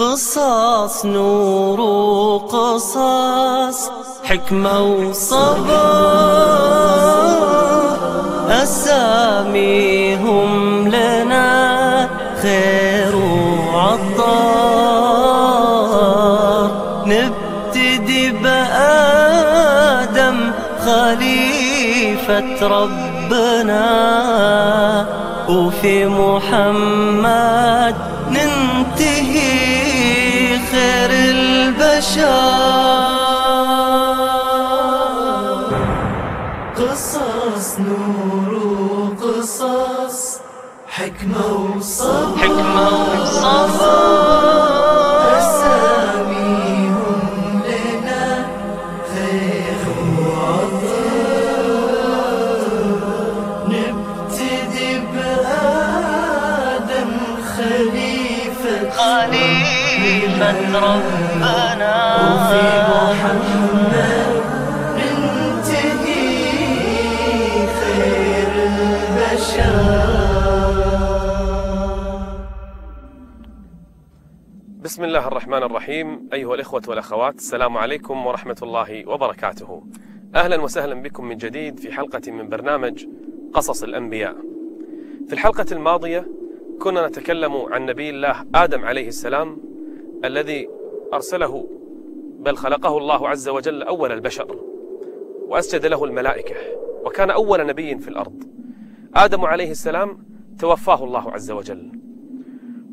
قصص نور وقصص حكمة وصبر، أساميهم لنا خير وعطار. نبتدي بآدم خليفة ربنا، وفي محمد ننتهي خير البشر. قصص نور وقصص حكمة وصبر، أساميهم لنا خير وعطاء. نبتدي بآدم خليفة ربنا، وفي محمد ننتهي خير البشر. بسم الله الرحمن الرحيم. أيها الإخوة والأخوات، السلام عليكم ورحمة الله وبركاته. أهلا وسهلا بكم من جديد في حلقة من برنامج قصص الأنبياء. في الحلقة الماضية كنا نتكلم عن نبي الله آدم عليه السلام، الذي أرسله بل خلقه الله عز وجل أول البشر، وأسجد له الملائكة، وكان أول نبي في الأرض. آدم عليه السلام توفاه الله عز وجل،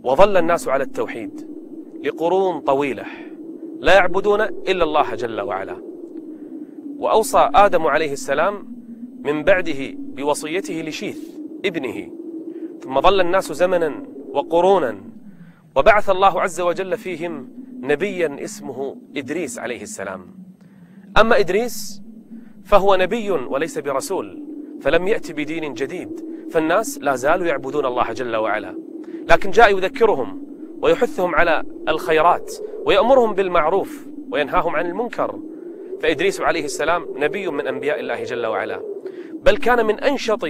وظل الناس على التوحيد لقرون طويلة لا يعبدون إلا الله جل وعلا. وأوصى آدم عليه السلام من بعده بوصيته لشيث ابنه، ثم ظل الناس زمنا وقرونا، وبعث الله عز وجل فيهم نبيا اسمه إدريس عليه السلام. أما إدريس فهو نبي وليس برسول، فلم يأتي بدين جديد، فالناس لا زالوا يعبدون الله جل وعلا، لكن جاء يذكرهم ويحثهم على الخيرات ويأمرهم بالمعروف وينهاهم عن المنكر. فإدريس عليه السلام نبي من أنبياء الله جل وعلا، بل كان من أنشط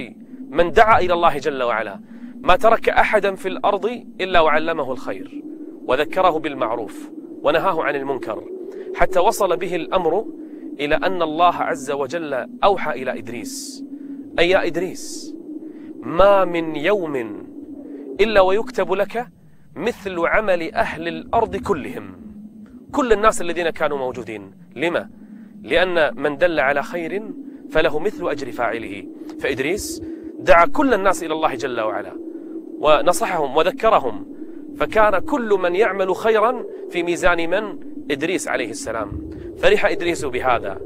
من دعا إلى الله جل وعلا، ما ترك أحدا في الأرض إلا وعلمه الخير وذكره بالمعروف ونهاه عن المنكر، حتى وصل به الأمر إلى أن الله عز وجل أوحى إلى إدريس: أي يا إدريس، ما من يوم إلا ويكتب لك مثل عمل أهل الأرض كلهم، كل الناس الذين كانوا موجودين. لما؟ لأن من دل على خير فله مثل أجر فاعله. فإدريس دعا كل الناس إلى الله جل وعلا ونصحهم وذكرهم، فكان كل من يعمل خيرا في ميزان من؟ إدريس عليه السلام. فرح إدريس بهذا،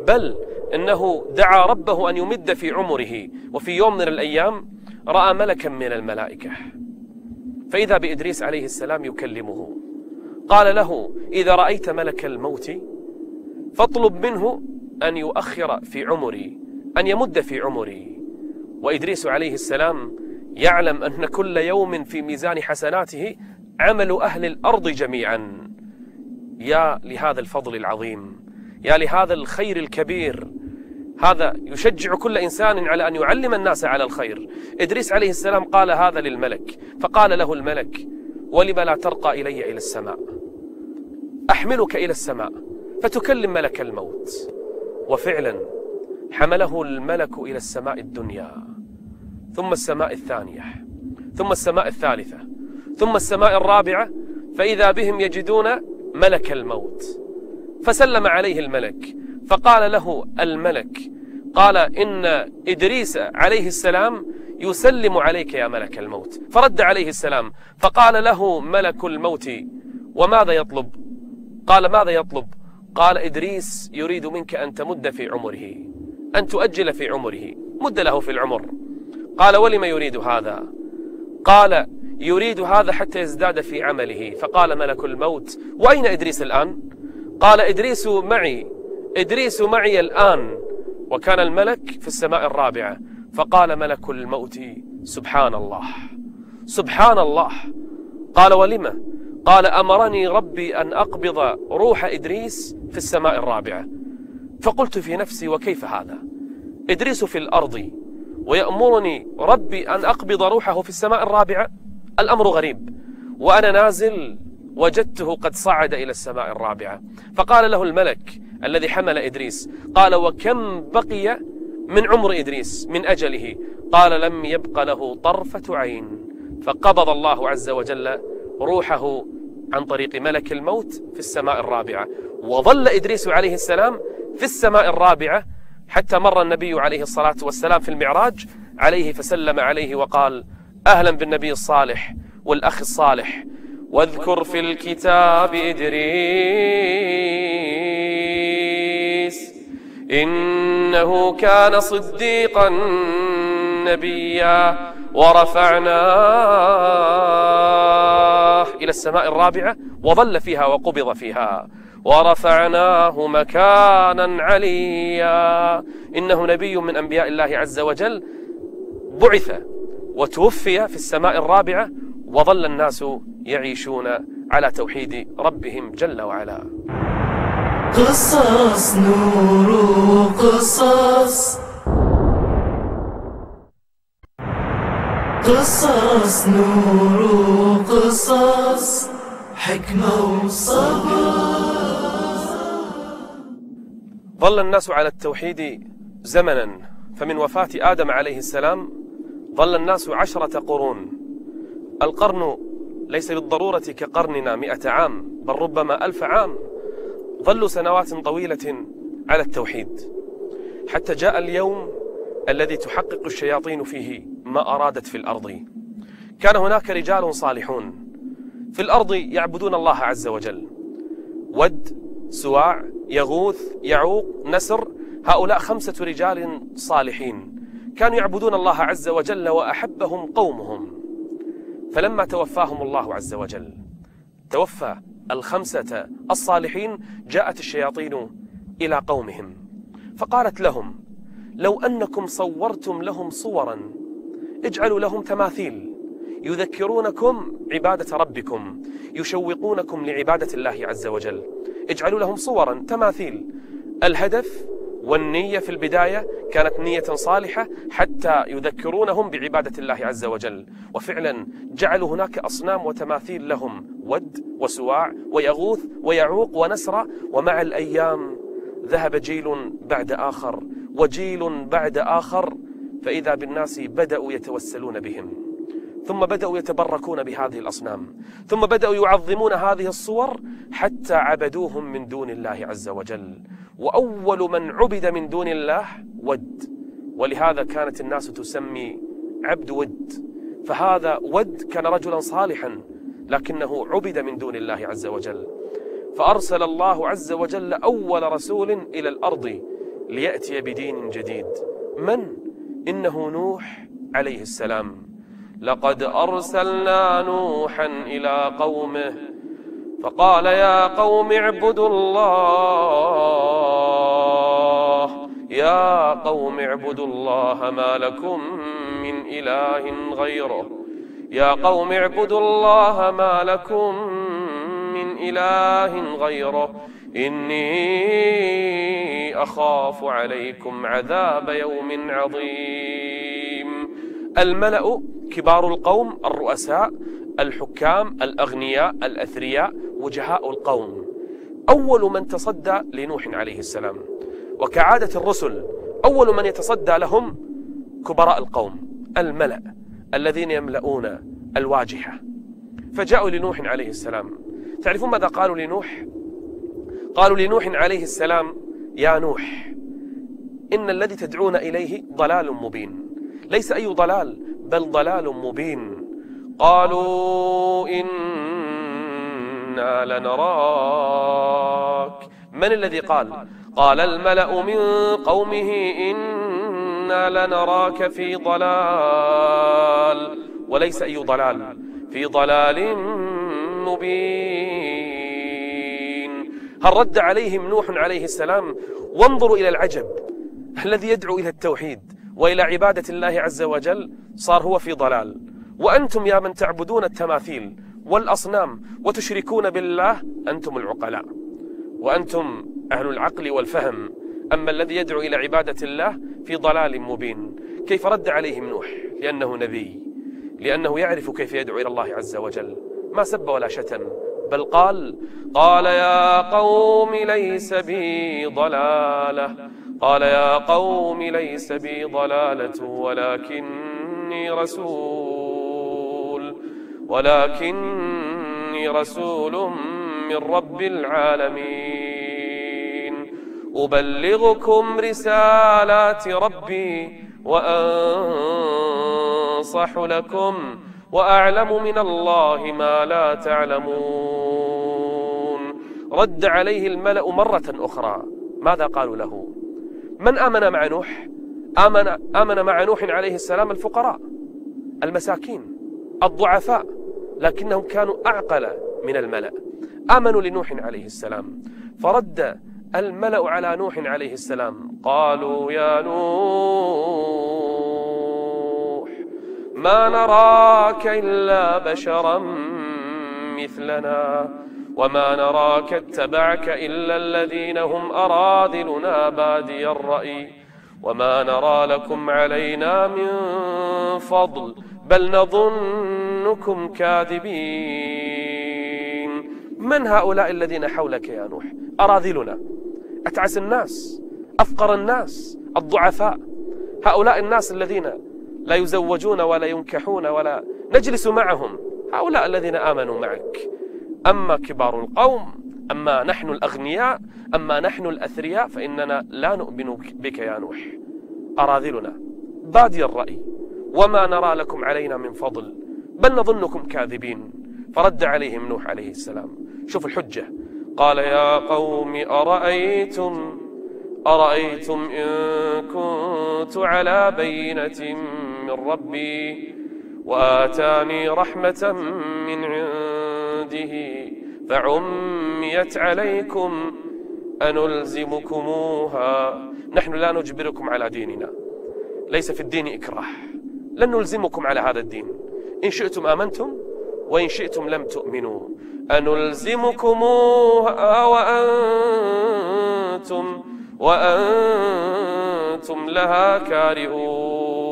بل إنه دعا ربه أن يمد في عمره، وفي يوم من الأيام رأى ملكا من الملائكة، فإذا بإدريس عليه السلام يكلمه، قال له: إذا رأيت ملك الموت فاطلب منه أن يؤخر في عمري، أن يمد في عمري. وإدريس عليه السلام يعلم أن كل يوم في ميزان حسناته عمل أهل الأرض جميعا. يا لهذا الفضل العظيم، يا لهذا الخير الكبير. هذا يشجع كل إنسان على أن يعلم الناس على الخير. إدريس عليه السلام قال هذا للملك، فقال له الملك: ولم لا ترقى إلي إلى السماء؟ أحملك إلى السماء فتكلم ملك الموت. وفعلا حمله الملك إلى السماء الدنيا، ثم السماء الثانية، ثم السماء الثالثة، ثم السماء الرابعة، فإذا بهم يجدون ملك الموت. فسلم عليه الملك، فقال له الملك: قال إن إدريس عليه السلام يسلم عليك يا ملك الموت. فرد عليه السلام، فقال له ملك الموت: وماذا يطلب؟ قال: ماذا يطلب؟ قال: إدريس يريد منك أن تمد في عمره، أن تؤجل في عمره، مد له في العمر. قال: ولم يريد هذا؟ قال: يريد هذا حتى يزداد في عمله. فقال ملك الموت: وأين إدريس الآن؟ قال: إدريس معي، إدريس معي الآن. وكان الملك في السماء الرابعة. فقال ملك الموت: سبحان الله، سبحان الله. قال: ولم؟ قال: أمرني ربي أن أقبض روح إدريس في السماء الرابعة. فقلت في نفسي: وكيف هذا؟ إدريس في الأرض ويأمرني ربي أن أقبض روحه في السماء الرابعة؟ الأمر غريب. وأنا نازل وجدته قد صعد إلى السماء الرابعة. فقال له الملك الذي حمل إدريس، قال: وكم بقي من عمر إدريس من أجله؟ قال: لم يبق له طرفة عين. فقبض الله عز وجل روحه عن طريق ملك الموت في السماء الرابعة، وظل إدريس عليه السلام في السماء الرابعة حتى مر النبي عليه الصلاة والسلام في المعراج عليه فسلم عليه وقال: أهلا بالنبي الصالح والأخ الصالح، واذكر في الكتاب إدريس إنه كان صديقا نبيا ورفعناه إلى السماء الرابعة، وظل فيها وقبض فيها. ورفعناه مكانا عليا. إنه نبي من أنبياء الله عز وجل، بعث وتوفي في السماء الرابعة، وظل الناس يعيشون على توحيد ربهم جل وعلا. قصص نور قصص، قصص نور قصص، حكمة وصبر. ظل الناس على التوحيد زمنا، فمن وفاة آدم عليه السلام ظل الناس 10 قرون. القرن ليس بالضرورة كقرننا 100 عام، بل ربما 1000 عام. ظلوا سنوات طويلة على التوحيد، حتى جاء اليوم الذي تحقق الشياطين فيه ما أرادت في الأرض. كان هناك رجال صالحون في الأرض يعبدون الله عز وجل: ود، سواع، يغوث، يعوق، نسر. هؤلاء 5 رجال صالحين كانوا يعبدون الله عز وجل، وأحبهم قومهم. فلما توفاهم الله عز وجل، توفى ال5 الصالحين، جاءت الشياطين إلى قومهم فقالت لهم: لو أنكم صورتم لهم صورا، اجعلوا لهم تماثيل يذكرونكم عبادة ربكم، يشوقونكم لعبادة الله عز وجل. اجعلوا لهم صورا، تماثيل. الهدف والنية في البداية كانت نية صالحة حتى يذكرونهم بعبادة الله عز وجل. وفعلا جعلوا هناك أصنام وتماثيل لهم: ود وسواع ويغوث ويعوق ونسر. ومع الأيام ذهب جيل بعد آخر وجيل بعد آخر، فإذا بالناس بدأوا يتوسلون بهم، ثم بدأوا يتبركون بهذه الأصنام، ثم بدأوا يعظمون هذه الصور حتى عبدوهم من دون الله عز وجل. وأول من عبد من دون الله ود، ولهذا كانت الناس تسمي عبد ود. فهذا ود كان رجلا صالحا لكنه عبد من دون الله عز وجل. فأرسل الله عز وجل أول رسول إلى الأرض ليأتي بدين جديد. من؟ إنه نوح عليه السلام. لقد أرسلنا نوحا إلى قومه فقال: يا قوم اعبدوا الله، يا قوم اعبدوا الله ما لكم من إله غيره، يا قوم اعبدوا الله ما لكم من إله غيره، إني أخاف عليكم عذاب يوم عظيم. الملأ كبار القوم، الرؤساء، الحكام، الأغنياء، الأثرياء، وجهاء القوم، أول من تصدى لنوح عليه السلام. وكعادة الرسل أول من يتصدى لهم كبراء القوم، الملأ الذين يملؤون الواجهة. فجاءوا لنوح عليه السلام. تعرفون ماذا قالوا لنوح؟ قالوا لنوح عليه السلام: يا نوح، إن الذي تدعون إليه ضلال مبين. ليس أي ضلال، بل ضلال مبين. قالوا إنا لنراك. من الذي قال؟ قال الملأ من قومه: إنا لنراك في ضلال. وليس أي ضلال، في ضلال مبين. هل رد عليهم نوح عليه السلام؟ وانظروا إلى العجب، الذي يدعو إلى التوحيد وإلى عبادة الله عز وجل صار هو في ضلال. وأنتم يا من تعبدون التماثيل والأصنام وتشركون بالله، أنتم العقلاء وأنتم أهل العقل والفهم. أما الذي يدعو إلى عبادة الله في ضلال مبين. كيف رد عليهم نوح؟ لأنه نبي، لأنه يعرف كيف يدعو إلى الله عز وجل. ما سب ولا شتم بل قال يا قوم ليس بي ضلالة، قال يا قوم ليس بي ضلالة ولكني رسول من رب العالمين، أبلغكم رسالات ربي وأنصح لكم وأعلم من الله ما لا تعلمون. رد عليه الملأ مرة أخرى. ماذا قالوا له؟ من آمن مع نوح؟ آمن مع نوح عليه السلام الفقراء، المساكين، الضعفاء، لكنهم كانوا أعقل من الملأ، آمنوا لنوح عليه السلام. فرد الملأ على نوح عليه السلام قالوا يا نوح ما نراك إلا بشرا مثلنا وما نراك اتبعك إلا الذين هم أراذلنا بادي الرأي وما نرى لكم علينا من فضل بل نظنكم كاذبين. من هؤلاء الذين حولك يا نوح؟ أراذلنا، أتعس الناس، أفقر الناس، الضعفاء، هؤلاء الناس الذين لا يزوجون ولا ينكحون ولا نجلس معهم، هؤلاء الذين آمنوا معك. أما كبار القوم، أما نحن الأغنياء، أما نحن الأثرياء فإننا لا نؤمن بك يا نوح. أراذلنا بادي الرأي وما نرى لكم علينا من فضل بل نظنكم كاذبين. فرد عليهم نوح عليه السلام. شوف الحجة. قال يا قوم أرأيتم إن كنت على بينة من ربي وآتاني رحمة من عنده فعميت عليكم أنلزمكموها. نحن لا نجبركم على ديننا، ليس في الدين إكراه، لن نلزمكم على هذا الدين، إن شئتم آمنتم وإن شئتم لم تؤمنوا. أنلزمكموها وأنتم لها كارهون.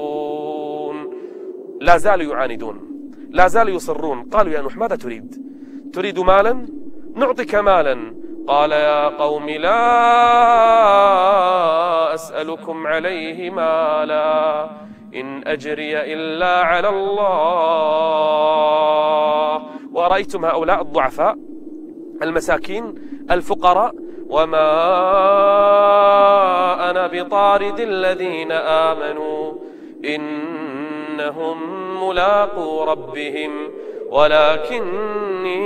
لا زالوا يعاندون، لا زالوا يصرون. قالوا يا نوح ماذا تريد مالا؟ نعطيك مالا. قال يا قوم لا أسألكم عليه مالا إن أجري إلا على الله. ورأيتم هؤلاء الضعفاء المساكين الفقراء، وما أنا بطارد الذين آمنوا إنهم ملاقو ربهم ولكني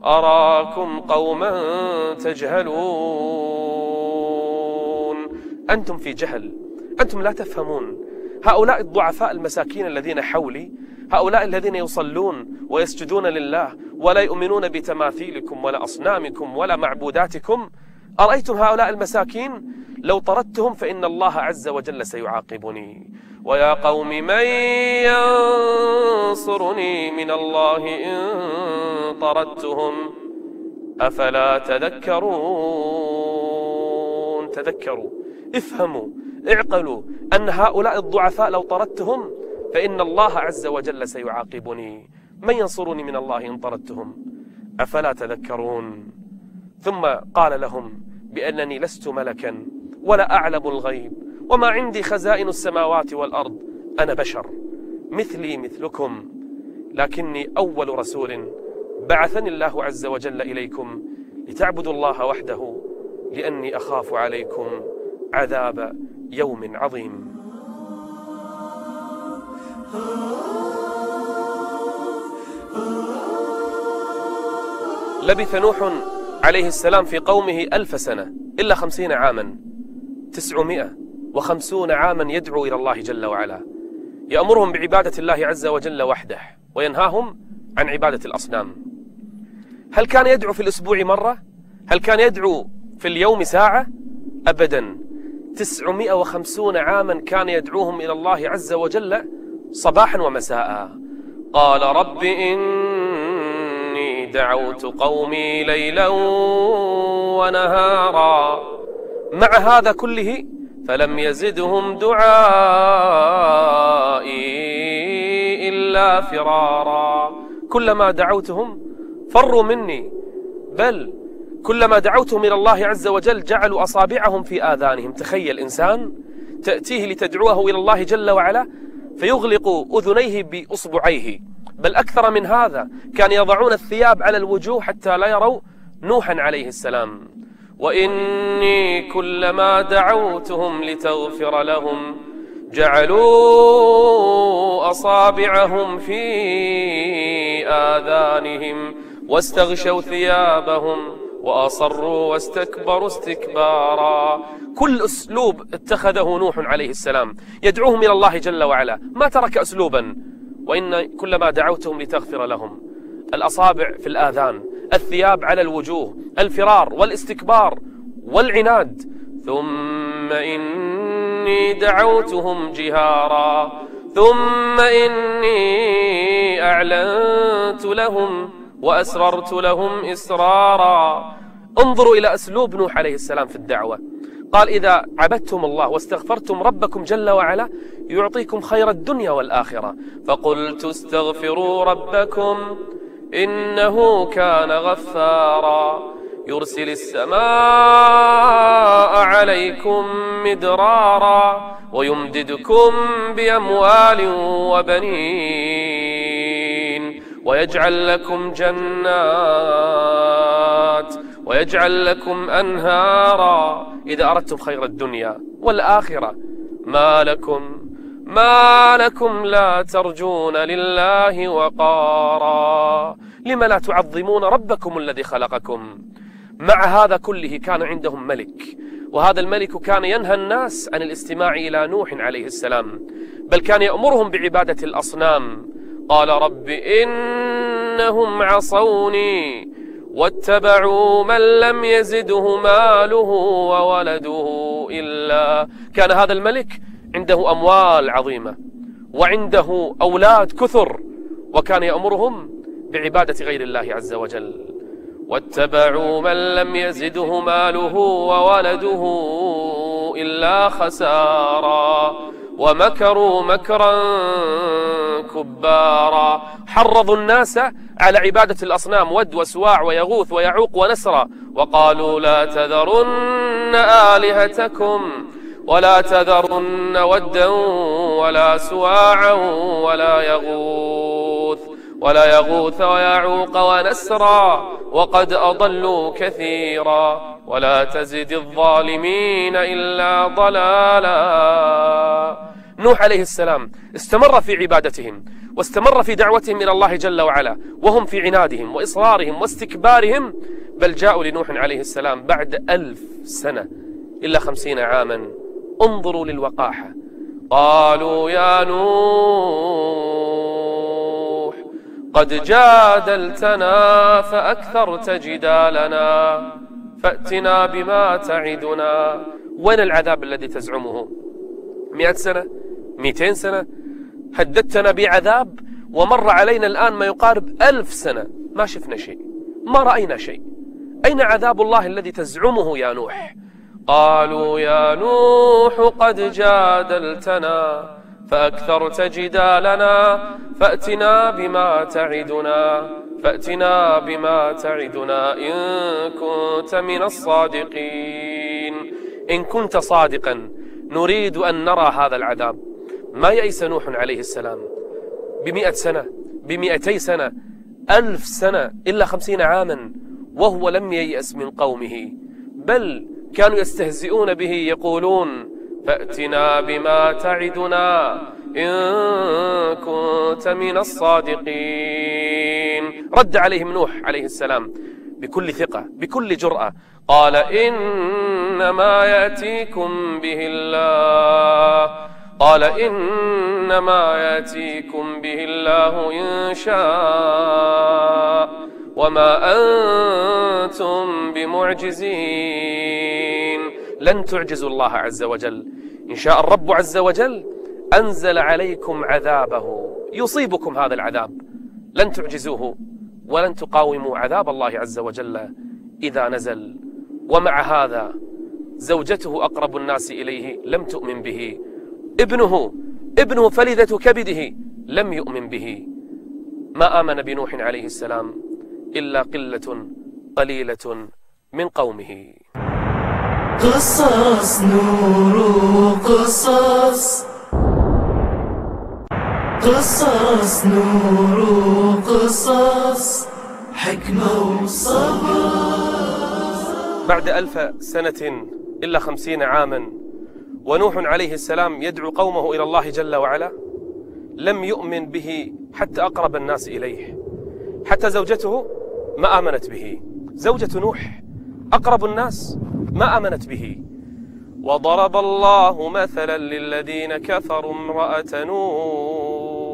أراكم قوما تجهلون. أنتم في جهل، أنتم لا تفهمون. هؤلاء الضعفاء المساكين الذين حولي، هؤلاء الذين يصلون ويسجدون لله ولا يؤمنون بتماثيلكم ولا أصنامكم ولا معبوداتكم، أرأيتم هؤلاء المساكين لو طردتهم فإن الله عز وجل سيعاقبني. ويا قوم من ينصرني من الله إن طردتهم أفلا تذكرون. تذكروا، افهموا، اعقلوا أن هؤلاء الضعفاء لو طردتهم فإن الله عز وجل سيعاقبني. من ينصرني من الله إن طردتهم أفلا تذكرون. ثم قال لهم بأنني لست ملكا ولا أعلم الغيب وما عندي خزائن السماوات والأرض، أنا بشر مثلي مثلكم، لكني أول رسول بعثني الله عز وجل إليكم لتعبدوا الله وحده لأني أخاف عليكم عذاب يوم عظيم. لبث نوح عليه السلام في قومه 1000 سنة إلا 50 عاما، 950 عاما يدعو إلى الله جل وعلا، يأمرهم بعبادة الله عز وجل وحده وينهاهم عن عبادة الأصنام. هل كان يدعو في الأسبوع مرة؟ هل كان يدعو في اليوم ساعة؟ أبدا. 950 عاما كان يدعوهم إلى الله عز وجل صباحا ومساء. قال رب إني دعوت قومي ليلا ونهارا. مع هذا كله فلم يزدهم دعائي إلا فرارا. كلما دعوتهم فروا مني، بل كلما دعوتهم إلى الله عز وجل جعلوا أصابعهم في آذانهم. تخيل إنسان تأتيه لتدعوه إلى الله جل وعلا فيغلق أذنيه بأصبعيه، بل أكثر من هذا كان يضعون الثياب على الوجوه حتى لا يروا نوحا عليه السلام. وإني كلما دعوتهم لتغفر لهم جعلوا أصابعهم في آذانهم واستغشوا ثيابهم وأصروا واستكبروا استكبارا. كل أسلوب اتخذه نوح عليه السلام يدعوهم إلى الله جل وعلا، ما ترك أسلوبا. وإن كلما دعوتهم لتغفر لهم، الأصابع في الآذان، الثياب على الوجوه، الفرار والاستكبار والعناد. ثم إني دعوتهم جهارا ثم إني أعلنت لهم وأسررت لهم إسرارا. انظروا إلى أسلوب نوح عليه السلام في الدعوة. قال: إذا عبدتم الله واستغفرتم ربكم جل وعلا يعطيكم خير الدنيا والآخرة. فقلت استغفروا ربكم إنه كان غفارا يرسل السماء عليكم مدرارا ويمددكم بأموال وبنين ويجعل لكم جنات ويجعل لكم أنهارا إذا أردتم خير الدنيا والآخرة. ما لكم لا ترجون لله وقارا. لم لا تعظمون ربكم الذي خلقكم؟ مع هذا كله كان عندهم ملك، وهذا الملك كان ينهى الناس عن الاستماع إلى نوح عليه السلام، بل كان يأمرهم بعبادة الأصنام. قال: رب إنهم عصوني واتبعوا من لم يزده ماله وولده إلا. كان هذا الملك عنده أموال عظيمة وعنده أولاد كثر، وكان يأمرهم بعبادة غير الله عز وجل. واتبعوا من لم يزده ماله وولده إلا خسارا ومكروا مكرا كبارا. حرضوا الناس على عبادة الأصنام، ود وسواع ويغوث ويعوق ونسرا، وقالوا: لا تذرن آلهتكم ولا تذرن ودا ولا سواعا ولا يغوث ويعوق ونسرا وقد أضلوا كثيرا ولا تزد الظالمين إلا ضلالا. نوح عليه السلام استمر في عبادتهم واستمر في دعوتهم إلى الله جل وعلا وهم في عنادهم وإصرارهم واستكبارهم، بل جاءوا لنوح عليه السلام بعد 1000 سنة إلا 50 عاما. انظروا للوقاحة. قالوا: يا نوح قد جادلتنا فأكثرت جدالنا فأتنا بما تعدنا. وين العذاب الذي تزعمه؟ 100 سنة 200 سنة هددتنا بعذاب، ومر علينا الآن ما يقارب 1000 سنة ما شفنا شيء، ما رأينا شيء. أين عذاب الله الذي تزعمه يا نوح؟ قالوا: يا نوح قد جادلتنا فأكثرت جدالنا فأتنا بما تعدنا إن كنت من الصادقين. إن كنت صادقا نريد أن نرى هذا العذاب. ما يئس نوح عليه السلام ب100 سنة ب200 سنة 1000 سنة إلا 50 عاما وهو لم ييأس من قومه، بل كانوا يستهزئون به يقولون: فأتنا بما تعدنا إن كنت من الصادقين. رد عليهم نوح عليه السلام بكل ثقة بكل جرأة، قال: إنما يأتيكم به الله إن شاء وما أنتم بمعجزين. لن تعجزوا الله عز وجل. إن شاء الرب عز وجل أنزل عليكم عذابه يصيبكم هذا العذاب، لن تعجزوه ولن تقاوموا عذاب الله عز وجل إذا نزل. ومع هذا زوجته أقرب الناس إليه لم تؤمن به، ابنه فلذة كبده لم يؤمن به. ما آمن بنوح عليه السلام إلا قلة قليلة من قومه. قصص نور قصص، قصص نور قصص، حكمة وصبر. بعد 1000 سنة إلا 50 عاما ونوح عليه السلام يدعو قومه إلى الله جل وعلا، لم يؤمن به حتى أقرب الناس إليه، حتى زوجته ما آمنت به. زوجة نوح أقرب الناس ما آمنت به. وضرب الله مثلا للذين كفروا امرأة نوح،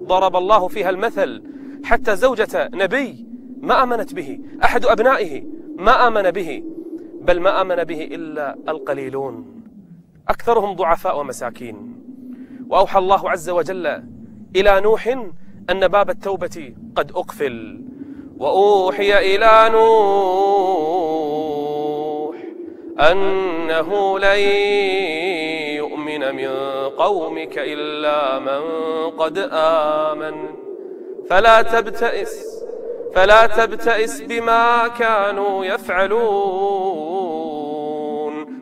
ضرب الله فيها المثل، حتى زوجة نبي ما آمنت به، أحد أبنائه ما آمن به، بل ما آمن به إلا القليلون، أكثرهم ضعفاء ومساكين. وأوحى الله عز وجل إلى نوح أن باب التوبة قد أقفل. وأوحي إلى نوح أنه لن يؤمن من قومك إلا من قد آمن فلا تبتئس بما كانوا يفعلون.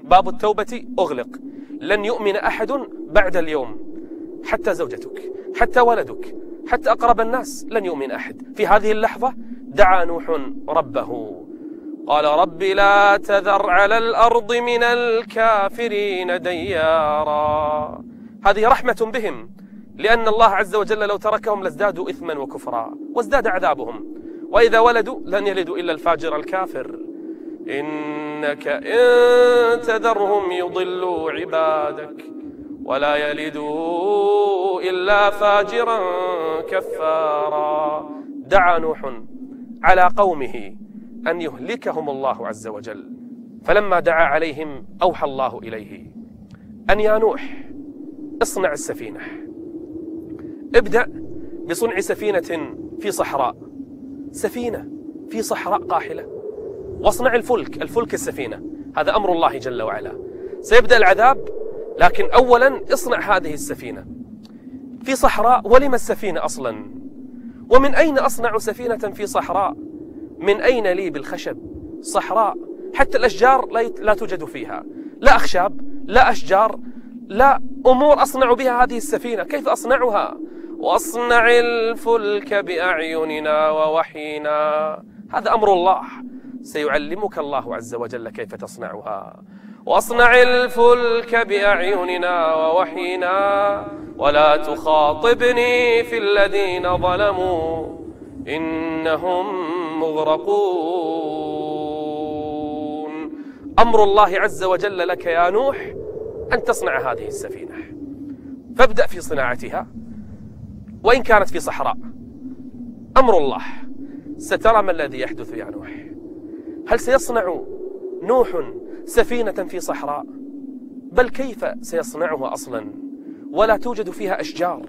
باب التوبة أغلق، لن يؤمن أحد بعد اليوم، حتى زوجتك، حتى ولدك، حتى أقرب الناس، لن يؤمن أحد. في هذه اللحظة دعا نوح ربه، قال رب لا تذر على الأرض من الكافرين ديارا. هذه رحمة بهم، لأن الله عز وجل لو تركهم لازدادوا إثما وكفرا وازداد عذابهم، وإذا ولدوا لن يلدوا إلا الفاجر الكافر. إنك إن تذرهم يضلوا عبادك ولا يلدوا إلا فاجرا كفارا. دعا نوح على قومه أن يهلكهم الله عز وجل، فلما دعا عليهم أوحى الله إليه أن يا نوح اصنع السفينة، ابدأ بصنع سفينة في صحراء، سفينة في صحراء قاحلة، واصنع الفلك السفينة. هذا أمر الله جل وعلا، سيبدأ العذاب، لكن أولا اصنع هذه السفينة في صحراء. ولم السفينة أصلا؟ ومن أين أصنع سفينة في صحراء؟ من أين لي بالخشب؟ صحراء، حتى الأشجار لا توجد فيها، لا أخشاب، لا أشجار، لا أمور أصنع بها هذه السفينة. كيف أصنعها؟ وأصنع الفلك بأعيننا ووحينا. هذا أمر الله، سيعلمك الله عز وجل كيف تصنعها. وأصنع الفلك بأعيننا ووحينا ولا تخاطبني في الذين ظلموا إنهم مغرقون. أمر الله عز وجل لك يا نوح أن تصنع هذه السفينة، فابدأ في صناعتها وإن كانت في صحراء. أمر الله، سترى ما الذي يحدث يا نوح. هل سيصنع نوح سفينة في صحراء؟ بل كيف سيصنعها أصلا ولا توجد فيها أشجار؟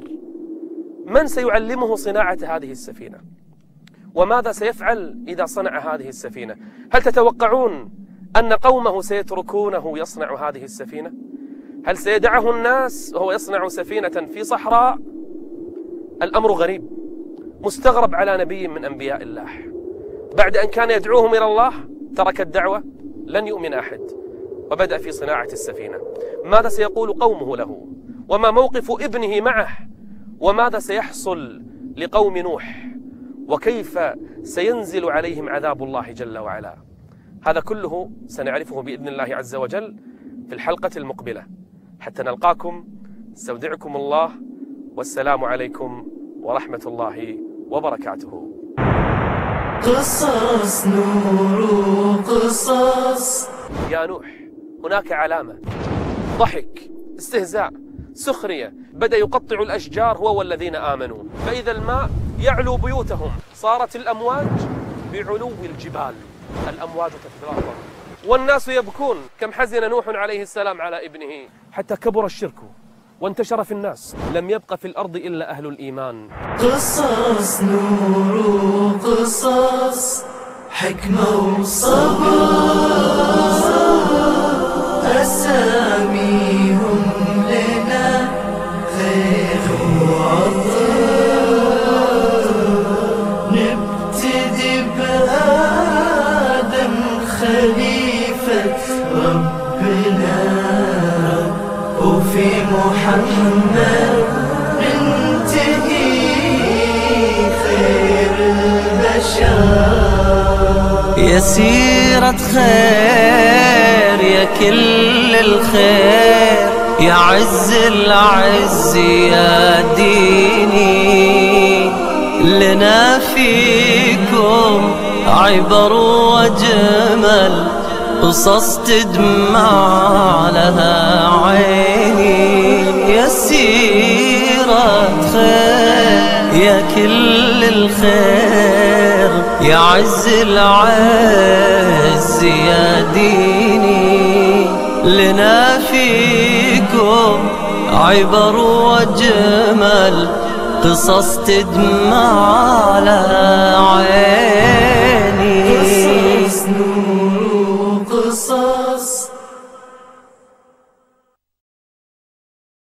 من سيعلمه صناعة هذه السفينة؟ وماذا سيفعل إذا صنع هذه السفينة؟ هل تتوقعون أن قومه سيتركونه يصنع هذه السفينة؟ هل سيدعه الناس وهو يصنع سفينة في صحراء؟ الأمر غريب، مستغرب على نبي من أنبياء الله. بعد أن كان يدعوهم إلى الله ترك الدعوة، لن يؤمن أحد، وبدأ في صناعة السفينة. ماذا سيقول قومه له؟ وما موقف ابنه معه؟ وماذا سيحصل لقوم نوح؟ وكيف سينزل عليهم عذاب الله جل وعلا؟ هذا كله سنعرفه بإذن الله عز وجل في الحلقة المقبلة. حتى نلقاكم، استودعكم الله، والسلام عليكم ورحمة الله وبركاته. قصص نور قصص. يا نوح هناك علامة، ضحك، استهزاء، سخرية، بدأ يقطع الأشجار هو والذين آمنوا، فإذا الماء يعلو بيوتهم، صارت الأمواج بعلو الجبال، الأمواج تتلاطم والناس يبكون. كم حزن نوح عليه السلام على ابنه، حتى كبر الشرك وانتشر في الناس، لم يبق في الأرض إلا أهل الإيمان. قصص نور قصص، حكمة وصبر. أساميهم لنا خير وعطر. خليفة ربنا، وفي محمد منتهي خير البشر. يا سيرة خير يا كل الخير، يا عز العز يا ديني، لنا فيكم عبر وجمل، قصص تدمع لها عيني. يا سيرة خير يا كل الخير، يا عز العز يا ديني، لنا فيكم عبر وجمل، قصص تدمع لها